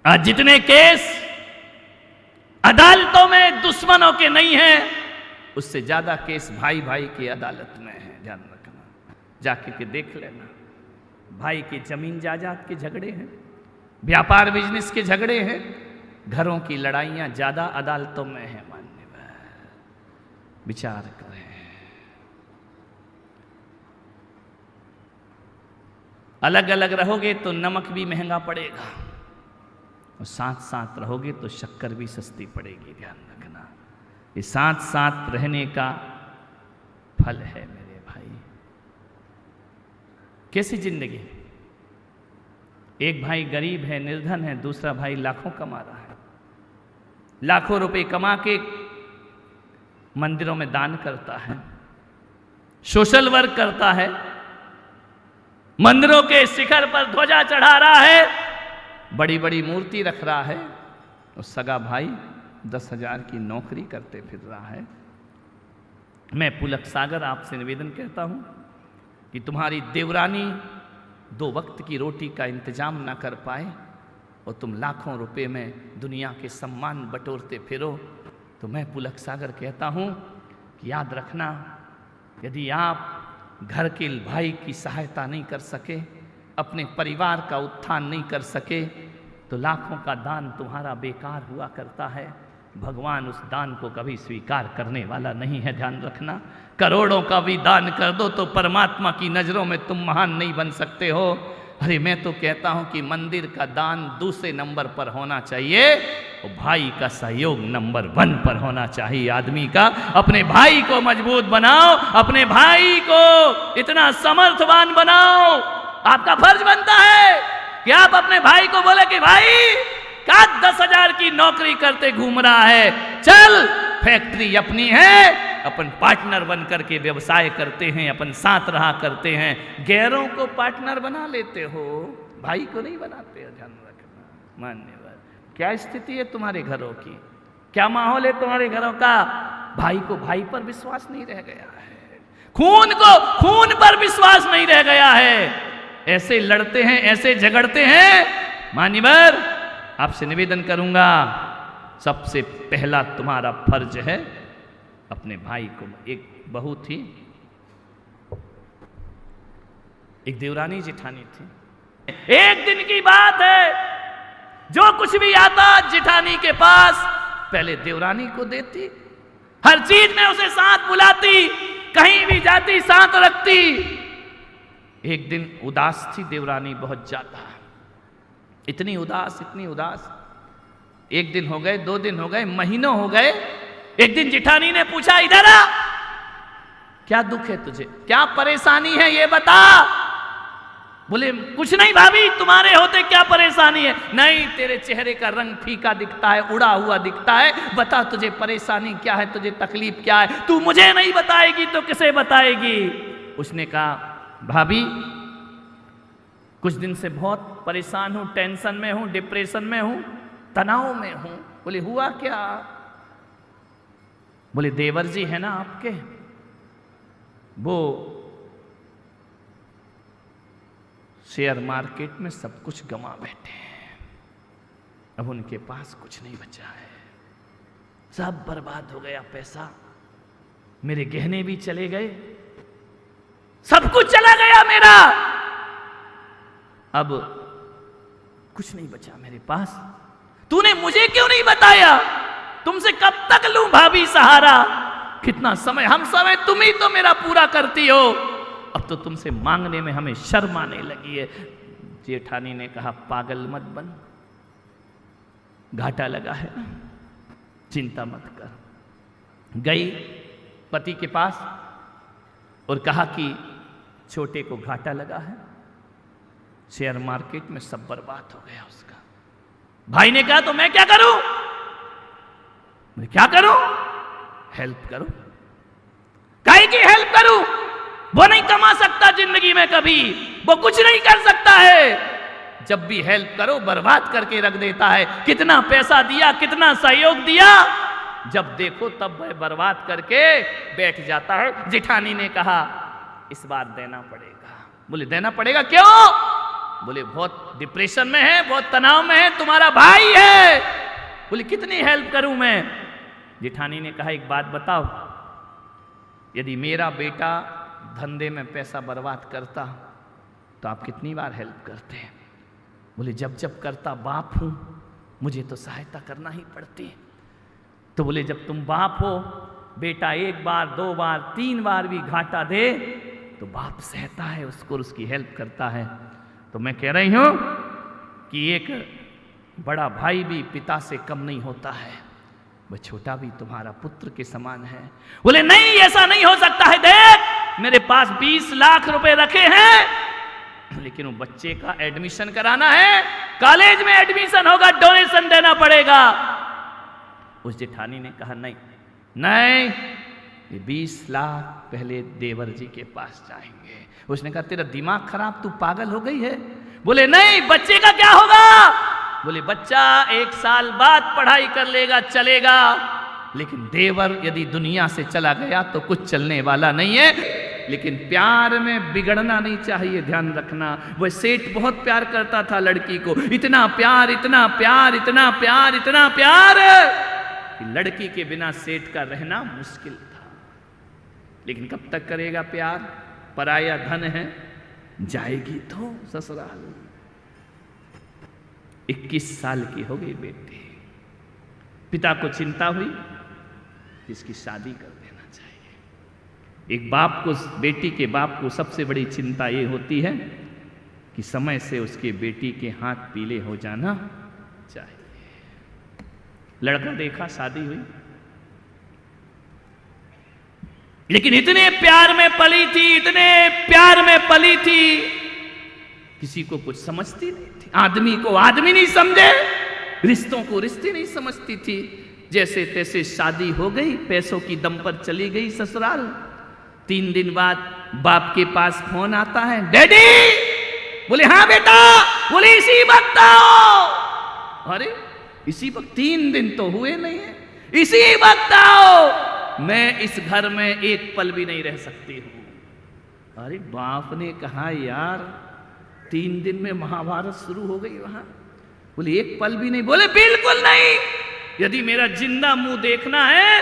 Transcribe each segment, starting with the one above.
आज जितने केस अदालतों में दुश्मनों के नहीं हैं, उससे ज्यादा केस भाई भाई की अदालत में है। ध्यान रखना, जाके के देख लेना। भाई की जमीन जायदाद के झगड़े हैं, व्यापार बिजनेस के झगड़े हैं, घरों की लड़ाइयां ज्यादा अदालतों में है। मान्यवर विचार करें। अलग अलग रहोगे तो नमक भी महंगा पड़ेगा, और साथ साथ रहोगे तो शक्कर भी सस्ती पड़ेगी। ध्यान रखना, ये साथ साथ रहने का फल है मेरे भाई। कैसी जिंदगी? एक भाई गरीब है, निर्धन है, दूसरा भाई लाखों कमा रहा है, लाखों रुपए कमा के मंदिरों में दान करता है, सोशल वर्क करता है, मंदिरों के शिखर पर ध्वजा चढ़ा रहा है, बड़ी बड़ी मूर्ति रख रहा है, और सगा भाई 10,000 की नौकरी करते फिर रहा है। मैं पुलक सागर आपसे निवेदन करता हूं कि तुम्हारी देवरानी 2 वक्त की रोटी का इंतजाम ना कर पाए और तुम लाखों रुपए में दुनिया के सम्मान बटोरते फिरो, तो मैं पुलक सागर कहता हूं कि याद रखना, यदि आप घर के भाई की सहायता नहीं कर सके, अपने परिवार का उत्थान नहीं कर सके, तो लाखों का दान तुम्हारा बेकार हुआ करता है। भगवान उस दान को कभी स्वीकार करने वाला नहीं है। ध्यान रखना, करोड़ों का भी दान कर दो तो परमात्मा की नजरों में तुम महान नहीं बन सकते हो। अरे मैं तो कहता हूं कि मंदिर का दान दूसरे नंबर पर होना चाहिए, और भाई का सहयोग नंबर 1 पर होना चाहिए। आदमी का अपने भाई को मजबूत बनाओ, अपने भाई को इतना समर्थवान बनाओ। आपका फर्ज बनता है कि आप अपने भाई को बोले कि भाई क्या 10,000 की नौकरी करते घूम रहा है, चल फैक्ट्री अपनी है, अपन पार्टनर बन करके व्यवसाय करते हैं, अपन साथ रहा करते हैं। गैरों को पार्टनर बना लेते हो, भाई को नहीं बनाते हो। ध्यान रखना। मान्यवर, क्या स्थिति है तुम्हारे घरों की, क्या माहौल है तुम्हारे घरों का? भाई को भाई पर विश्वास नहीं रह गया है, खून को खून पर विश्वास नहीं रह गया है। ऐसे लड़ते हैं, ऐसे झगड़ते हैं। मान्यवर, आपसे निवेदन करूंगा, सबसे पहला तुम्हारा फर्ज है अपने भाई को। एक बहू थी, एक देवरानी जेठानी थी। एक दिन की बात है, जो कुछ भी आता जेठानी के पास पहले देवरानी को देती, हर चीज में उसे साथ बुलाती, कहीं भी जाती साथ रखती। एक दिन उदास थी देवरानी बहुत ज्यादा, इतनी उदास, इतनी उदास। 1 दिन हो गए, 2 दिन हो गए, महीनों हो गए। एक दिन जेठानी ने पूछा, इधर आ, क्या दुख है तुझे, क्या परेशानी है ये बता। बोले कुछ नहीं भाभी, तुम्हारे होते क्या परेशानी है। नहीं, तेरे चेहरे का रंग फीका दिखता है, उड़ा हुआ दिखता है, बता तुझे परेशानी क्या है, तुझे तकलीफ क्या है। तू मुझे नहीं बताएगी तो किसे बताएगी। उसने कहा, भाभी कुछ दिन से बहुत परेशान हूं, टेंशन में हूं, डिप्रेशन में हूं, तनाव में हूं। बोले हुआ क्या? बोले देवर जी है ना आपके, वो शेयर मार्केट में सब कुछ गंवा बैठे हैं, अब उनके पास कुछ नहीं बचा है, सब बर्बाद हो गया पैसा, मेरे गहने भी चले गए, सब कुछ चला गया मेरा, अब कुछ नहीं बचा मेरे पास। तूने मुझे क्यों नहीं बताया? तुमसे कब तक लूं भाभी सहारा? कितना समय, हम समय तुम ही तो मेरा पूरा करती हो, अब तो तुमसे मांगने में हमें शर्म आने लगी है। जेठानी ने कहा, पागल मत बन, घाटा लगा है ना, चिंता मत कर। गई पति के पास और कहा कि छोटे को घाटा लगा है, शेयर मार्केट में सब बर्बाद हो गया उसका। भाई ने कहा, तो मैं क्या करूं? मैं क्या करूं? हेल्प करूं। काहे की हेल्प करूं? वो नहीं कमा सकता जिंदगी में कभी, वो कुछ नहीं कर सकता है। जब भी हेल्प करो बर्बाद करके रख देता है। कितना पैसा दिया, कितना सहयोग दिया, जब देखो तब वह बर्बाद करके बैठ जाता है। जेठानी ने कहा, इस बार देना पड़ेगा। बोले देना पड़ेगा, क्यों? बोले बहुत डिप्रेशन में है, बहुत तनाव में है, तुम्हारा भाई है। बोले कितनी हेल्प करूं मैं? जेठानी ने कहा एक बात बताओ, यदि मेरा बेटा धंधे में पैसा बर्बाद करता तो आप कितनी बार हेल्प करते हैं? बोले जब जब करता बाप हूं, मुझे तो सहायता करना ही पड़ती है। तो बोले जब तुम बाप हो, बेटा एक बार, दो बार, तीन बार भी घाटा दे तो बाप सहता है उसको, उसकी हेल्प करता है। तो मैं कह रही हूं कि एक बड़ा भाई भी पिता से कम नहीं होता है, वह छोटा भी तुम्हारा पुत्र के समान है। बोले नहीं, ऐसा नहीं हो सकता है, देख मेरे पास 20 लाख रुपए रखे हैं, लेकिन वो बच्चे का एडमिशन कराना है, कॉलेज में एडमिशन होगा, डोनेशन देना पड़ेगा। उस जेठानी ने कहा नहीं नहीं, ये 20 लाख पहले देवर जी के पास जाएंगे। उसने कहा तेरा दिमाग खराब, तू पागल हो गई है? बोले नहीं, बच्चे का क्या होगा? बोले बच्चा 1 साल बाद पढ़ाई कर लेगा, चलेगा, लेकिन देवर यदि दुनिया से चला गया तो कुछ चलने वाला नहीं है। लेकिन प्यार में बिगड़ना नहीं चाहिए, ध्यान रखना। वह सेठ बहुत प्यार करता था लड़की को, इतना प्यार, इतना प्यार, इतना प्यार, इतना प्यार कि लड़की के बिना सेठ का रहना मुश्किल था। लेकिन कब तक करेगा प्यार? पराया धन है, जाएगी तो ससुराल। 21 साल की हो गई बेटी, पिता को चिंता हुई इसकी शादी कर देना चाहिए। एक बाप को, बेटी के बाप को सबसे बड़ी चिंता ये होती है कि समय से उसके बेटी के हाथ पीले हो जाना चाहिए। लड़का देखा, शादी हुई, लेकिन इतने प्यार में पली थी, इतने प्यार में पली थी, किसी को कुछ समझती नहीं थी। आदमी को आदमी नहीं समझे, रिश्तों को रिश्ते नहीं समझती थी। जैसे तैसे शादी हो गई, पैसों की दम पर चली गई ससुराल। 3 दिन बाद बाप के पास फोन आता है, डैडी। बोले हाँ बेटा। बोले इसी वक्त आओ। अरे इसी वक्त? 3 दिन तो हुए नहीं है, इसी वक्त आओ, मैं इस घर में एक पल भी नहीं रह सकती हूं। अरे बाप ने कहा यार 3 दिन में महाभारत शुरू हो गई वहां। बोले एक पल भी नहीं? बोले बिल्कुल नहीं, यदि मेरा जिंदा मुंह देखना है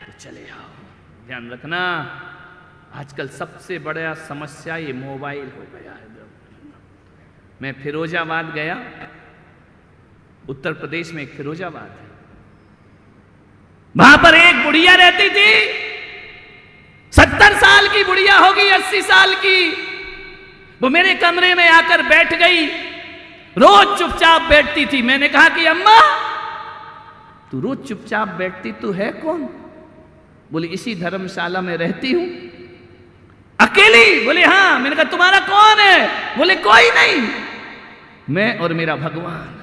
तो चले आओ। ध्यान रखना, आजकल सबसे बड़ा समस्या ये मोबाइल हो गया है। मैं फिरोजाबाद गया, उत्तर प्रदेश में एक फिरोजाबाद है, वहां पर एक बुढ़िया रहती थी, 70 साल की बुढ़िया होगी, 80 साल की। वो मेरे कमरे में आकर बैठ गई, रोज चुपचाप बैठती थी। मैंने कहा कि अम्मा तू रोज चुपचाप बैठती, तू है कौन? बोली इसी धर्मशाला में रहती हूं, अकेली। बोले हाँ। मैंने कहा तुम्हारा कौन है? बोले कोई नहीं, मैं और मेरा भगवान।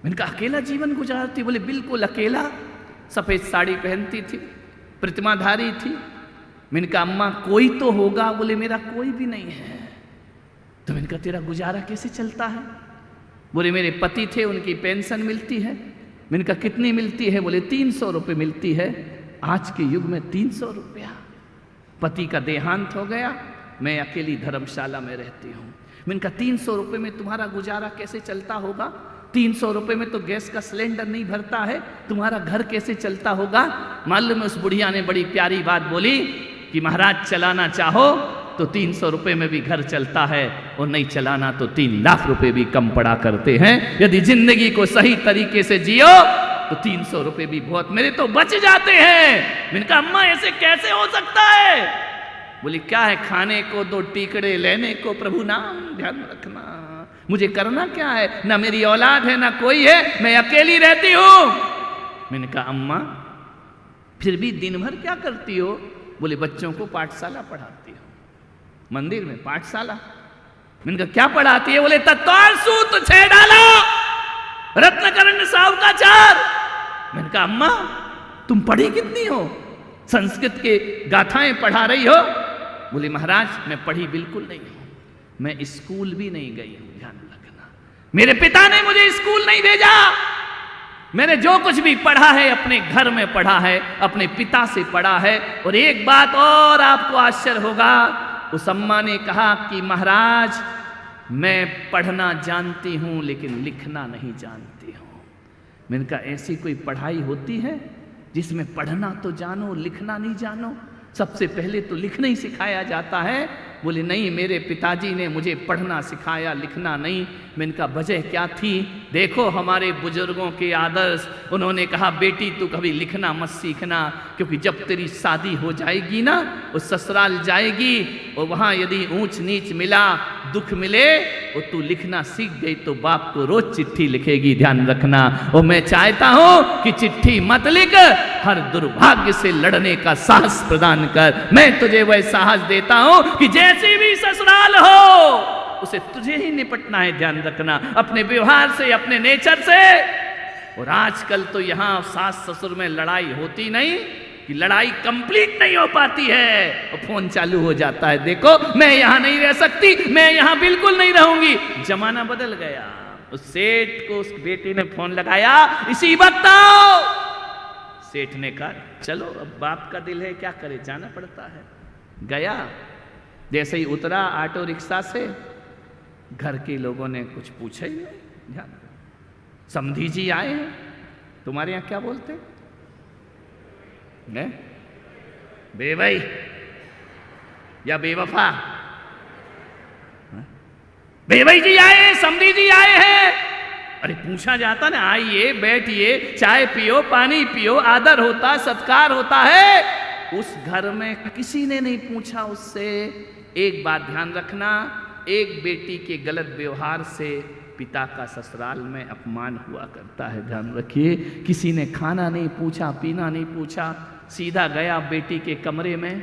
मैंने कहा अकेला जीवन गुजारती? बोले बिल्कुल अकेला। सफेद साड़ी पहनती थी, प्रतिमाधारी थी। मैंने कहा अम्मा कोई तो होगा? बोले मेरा कोई भी नहीं है। तो मैंने कहा तेरा गुजारा कैसे चलता है? बोले मेरे पति थे, उनकी पेंशन मिलती है। मैंने कहा कितनी मिलती है? बोले 300 रुपये मिलती है। आज के युग में 300 रुपया। पति का देहांत हो गया, मैं अकेली धर्मशाला में रहती हूँ। मैंने कहा 300 रुपये में तुम्हारा गुजारा कैसे चलता होगा? 300 रुपये में तो गैस का सिलेंडर नहीं भरता है, तुम्हारा घर कैसे चलता होगा? मालूम है उस बुढ़िया ने बड़ी प्यारी बात बोली कि महाराज चलाना चाहो तो 300 रुपये में भी घर चलता है, और नहीं चलाना तो 3 लाख रुपए भी कम पड़ा करते हैं। यदि जिंदगी को सही तरीके से जियो तो 300 रुपये भी बहुत, मेरे तो बच जाते हैं। मैंने कहा अम्मा ऐसे कैसे हो सकता है? बोली क्या है, खाने को 2 टीकड़े, लेने को प्रभु नाम। ध्यान रखना, मुझे करना क्या है? ना मेरी औलाद है, ना कोई है, मैं अकेली रहती हूं। मैंने कहा अम्मा फिर भी दिन भर क्या करती हो? बोले बच्चों को पाठशाला पढ़ाती हो। मंदिर में पाठशाला? मैंने कहा क्या पढ़ाती है? बोले तत्वार सूत्र 6 डाला, रत्नकर्ण साहु का 4। मैंने कहा अम्मा तुम पढ़ी कितनी हो? संस्कृत के गाथाएं पढ़ा रही हो? बोले महाराज मैं पढ़ी बिल्कुल नहीं हूं, मैं स्कूल भी नहीं गई हूं। ध्यान रखना, मेरे पिता ने मुझे स्कूल नहीं भेजा। मैंने जो कुछ भी पढ़ा है अपने घर में पढ़ा है, अपने पिता से पढ़ा है। और एक बात और आपको आश्चर्य होगा, उस अम्मा ने कहा कि महाराज मैं पढ़ना जानती हूं लेकिन लिखना नहीं जानती हूं। मैंने कहा ऐसी कोई पढ़ाई होती है जिसमें पढ़ना तो जानो लिखना नहीं जानो? सबसे पहले तो लिखना ही सिखाया जाता है। बोले नहीं, मेरे पिताजी ने मुझे पढ़ना सिखाया, लिखना नहीं। मैंने कहा वजह क्या थी? देखो हमारे बुजुर्गों के आदर्श। उन्होंने कहा बेटी तू कभी लिखना मत सीखना, क्योंकि जब तेरी शादी हो जाएगी ना, वो ससुराल जाएगी और वहाँ यदि ऊंच नीच मिला, दुख मिले, और तू लिखना सीख गई तो बाप को रोज चिट्ठी लिखेगी, ध्यान रखना। और मैं चाहता हूं कि चिट्ठी मत लिख, हर दुर्भाग्य से लड़ने का साहस प्रदान कर। मैं तुझे वह साहस देता हूं कि जैसी भी ससुराल हो उसे तुझे ही निपटना है, ध्यान रखना, अपने व्यवहार से, अपने नेचर से। और आजकल तो यहां सास ससुर में लड़ाई होती नहीं कि लड़ाई कंप्लीट नहीं हो पाती है और फोन चालू हो जाता है, देखो मैं यहां नहीं रह सकती, मैं यहां बिल्कुल नहीं रहूंगी। जमाना बदल गया। उस सेठ को उस बेटी ने फोन लगाया, इसी वक्त आओ। सेठ ने कहा चलो, अब बाप का दिल है, क्या करे, जाना पड़ता है। गया, जैसे ही उतरा ऑटो रिक्शा से, घर के लोगों ने कुछ पूछा ही नहीं। ध्यान, समधी जी आए हैं, तुम्हारे यहां क्या बोलते हैं? बेवई या बेवफा? बेवई जी आए हैं, समधी जी आए हैं। अरे पूछा जाता ना, आइए बैठिए, चाय पियो, पानी पियो, आदर होता, सत्कार होता है। उस घर में किसी ने नहीं पूछा उससे। एक बात ध्यान रखना, एक बेटी के गलत व्यवहार से पिता का ससुराल में अपमान हुआ करता है, ध्यान रखिए। किसी ने खाना नहीं पूछा, पीना नहीं पूछा, सीधा गया बेटी के कमरे में,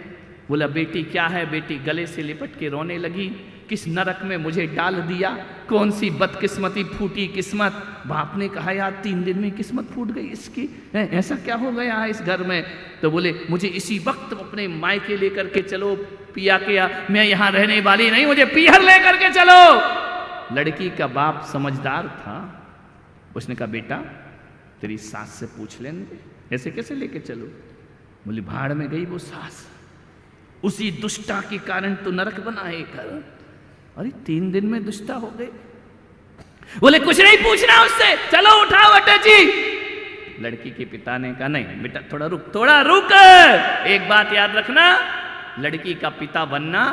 बोला बेटी क्या है? बेटी गले से लिपट के रोने लगी, किस नरक में मुझे डाल दिया, कौन सी बदकिस्मती फूटी किस्मत। बाप ने कहा यार 3 दिन में किस्मत फूट गई इसकी, ऐसा क्या हो गया है इस घर में? तो बोले मुझे इसी वक्त अपने मायके लेकर के चलो, पिया के मैं यहाँ रहने वाली नहीं, मुझे पीहर लेकर के चलो। लड़की का बाप समझदार था, उसने कहा बेटा तेरी सास से पूछ लेने, ऐसे कैसे लेके चलो? बोली भाड़ में गई वो सास, उसी दुष्टा के कारण तो नरक बना है घर। अरे 3 दिन में दुष्टा हो गए। बोले कुछ नहीं पूछना उससे, चलो उठाओ अटैची। लड़की के पिता ने कहा नहीं बेटा थोड़ा रुक। एक बात याद रखना, लड़की का पिता बनना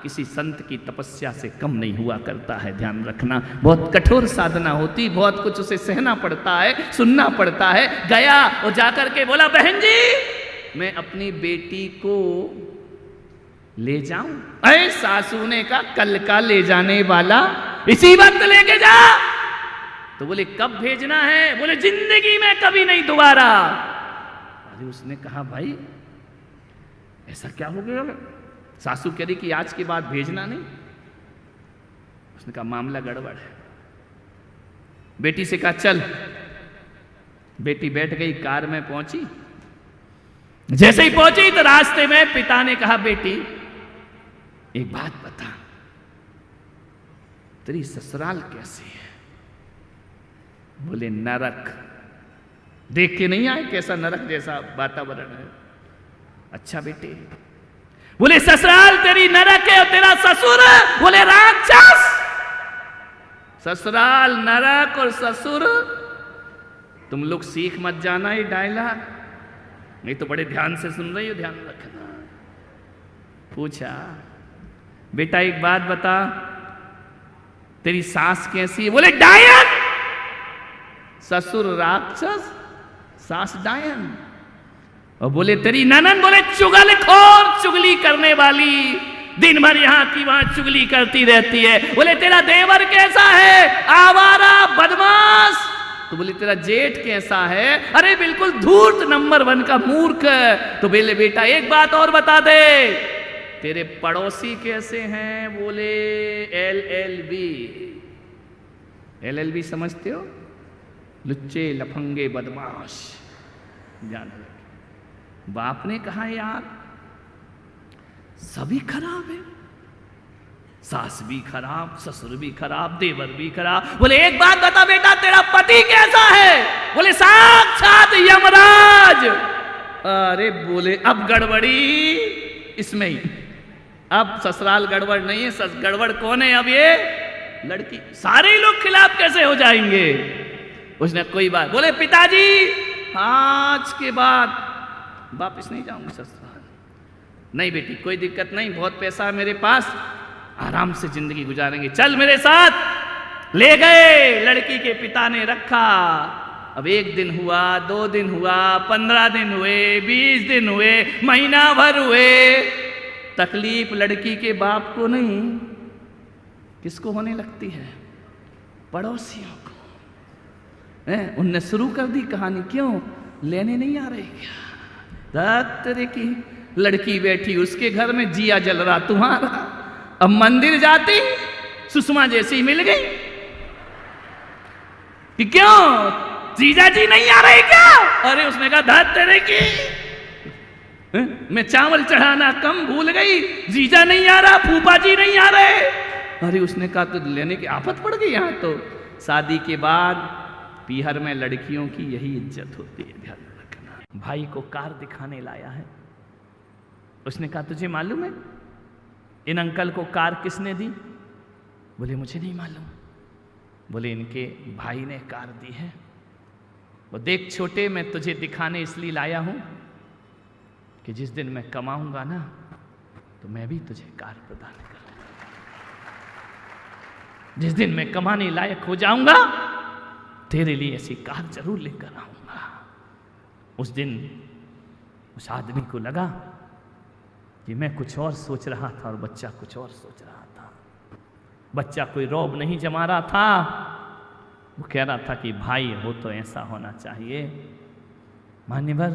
किसी संत की तपस्या से कम नहीं हुआ करता है, ध्यान रखना। बहुत कठोर साधना होती, बहुत कुछ उसे सहना पड़ता है, सुनना पड़ता है। गया और जाकर के बोला बहन जी मैं अपनी बेटी को ले जाऊं? अरे सासू ने कहा कल का ले जाने वाला, इसी वक्त लेके जा। तो बोले कब भेजना है? बोले जिंदगी में कभी नहीं दोबारा। अरे उसने कहा भाई ऐसा क्या हो गया? सासू कह रही कि आज के बाद भेजना नहीं। उसने कहा मामला गड़बड़ है। बेटी से कहा चल। बेटी बैठ गई, कार में पहुंची। जैसे ही पहुंची तो रास्ते में पिता ने कहा बेटी एक बात बता, तेरी ससुराल कैसी है? बोले नरक। देख के नहीं आए कैसा नरक जैसा वातावरण है? अच्छा बेटे। बोले ससुराल तेरी नरक है और तेरा ससुर बोले राक्षस। ससुराल नरक और ससुर, तुम लोग सीख मत जाना ये डायलॉग, नहीं तो बड़े ध्यान से सुन रही हो, ध्यान रखना। पूछा बेटा एक बात बता, तेरी सास कैसी है? बोले डायन। ससुर राक्षस, सास डायन। और बोले तेरी ननन? बोले चुगलखोर, चुगली करने वाली, दिन भर यहां की वहां चुगली करती रहती है। बोले तेरा देवर कैसा है? आवारा, बदमाश। तो बोले तेरा जेठ कैसा है? अरे बिल्कुल धूर्त, नंबर 1 का मूर्ख। तो बोले बेटा एक बात और बता दे, तेरे पड़ोसी कैसे हैं? बोले LLB समझते हो? लुच्चे, लफंगे, बदमाश। जान बाप ने कहा यार सभी खराब है, सास भी खराब, ससुर भी खराब, देवर भी खराब। बोले एक बात बता बेटा, तेरा पति कैसा है? बोले साक्षात यमराज। अरे बोले अब गड़बड़ी इसमें ही। अब ससुराल गड़बड़ नहीं है, गड़बड़ कौन है अब? ये लड़की, सारे लोग खिलाफ कैसे हो जाएंगे? उसने कोई बात, बोले पिताजी आज के बाद वापस नहीं जाऊंगी ससुराल। नहीं बेटी कोई दिक्कत नहीं, बहुत पैसा है मेरे पास, आराम से जिंदगी गुजारेंगे, चल मेरे साथ। ले गए, लड़की के पिता ने रखा। अब 1 दिन हुआ, 2 दिन हुआ, 15 दिन हुए, 20 दिन हुए, महीना भर हुए। तकलीफ लड़की के बाप को नहीं, किसको होने लगती है? पड़ोसियों को। उनने शुरू कर दी कहानी, क्यों लेने नहीं आ रहे क्या? तेरे की लड़की बैठी उसके घर में, जिया जल रहा तुम्हारा। अब मंदिर जाती सुषमा जैसी मिल गई कि क्यों जीजा जी नहीं आ रहे क्या? अरे उसने कहा धत तेरे की, मैं चावल चढ़ाना कम भूल गई, जीजा नहीं आ रहा, फूफा जी नहीं आ रहे। अरे उसने कहा तो लेने की आफत पड़ गई यहाँ तो। शादी के बाद पीहर में लड़कियों की यही इज्जत होती है, ध्यान रखना। भाई को कार दिखाने लाया है, उसने कहा तुझे मालूम है इन अंकल को कार किसने दी? बोले मुझे नहीं मालूम। बोले इनके भाई ने कार दी है। वो देख छोटे, मैं तुझे दिखाने इसलिए लाया हूं कि जिस दिन मैं कमाऊंगा ना तो मैं भी तुझे कार प्रदान करूंगा। जिस दिन मैं कमाने लायक हो जाऊंगा तेरे लिए ऐसी कार जरूर लेकर आऊंगा। उस दिन उस आदमी को लगा कि मैं कुछ और सोच रहा था और बच्चा कुछ और सोच रहा था। बच्चा कोई रौब नहीं जमा रहा था, वो कह रहा था कि भाई हो तो ऐसा होना चाहिए। मान्यवर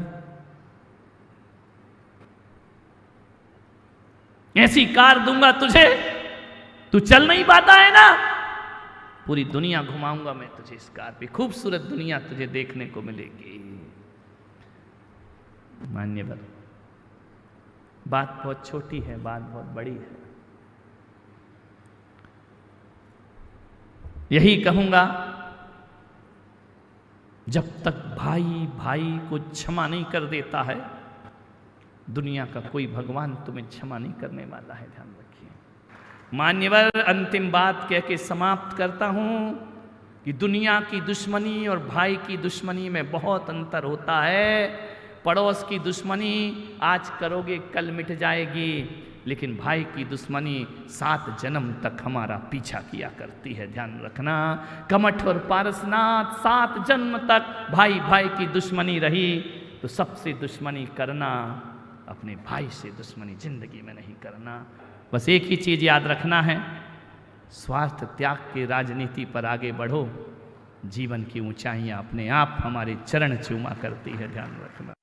ऐसी कार दूंगा तुझे, तू चल नहीं पाता है ना, पूरी दुनिया घुमाऊंगा मैं तुझे इस कार पे, खूबसूरत दुनिया तुझे देखने को मिलेगी। मान्यवर बात बहुत छोटी है, बात बहुत बड़ी है। यही कहूंगा, जब तक भाई भाई को क्षमा नहीं कर देता है, दुनिया का कोई भगवान तुम्हें क्षमा नहीं करने वाला है, ध्यान रखिए। मान्यवर अंतिम बात कह के समाप्त करता हूं कि दुनिया की दुश्मनी और भाई की दुश्मनी में बहुत अंतर होता है। पड़ोस की दुश्मनी आज करोगे कल मिट जाएगी, लेकिन भाई की दुश्मनी 7 जन्म तक हमारा पीछा किया करती है, ध्यान रखना। कमठ और पारसनाथ 7 जन्म तक भाई भाई की दुश्मनी रही, तो सबसे दुश्मनी करना, अपने भाई से दुश्मनी जिंदगी में नहीं करना। बस एक ही चीज याद रखना है, स्वार्थ त्याग के राजनीति पर आगे बढ़ो, जीवन की ऊंचाइयां अपने आप हमारे चरण चूमा करती है, ध्यान रखना।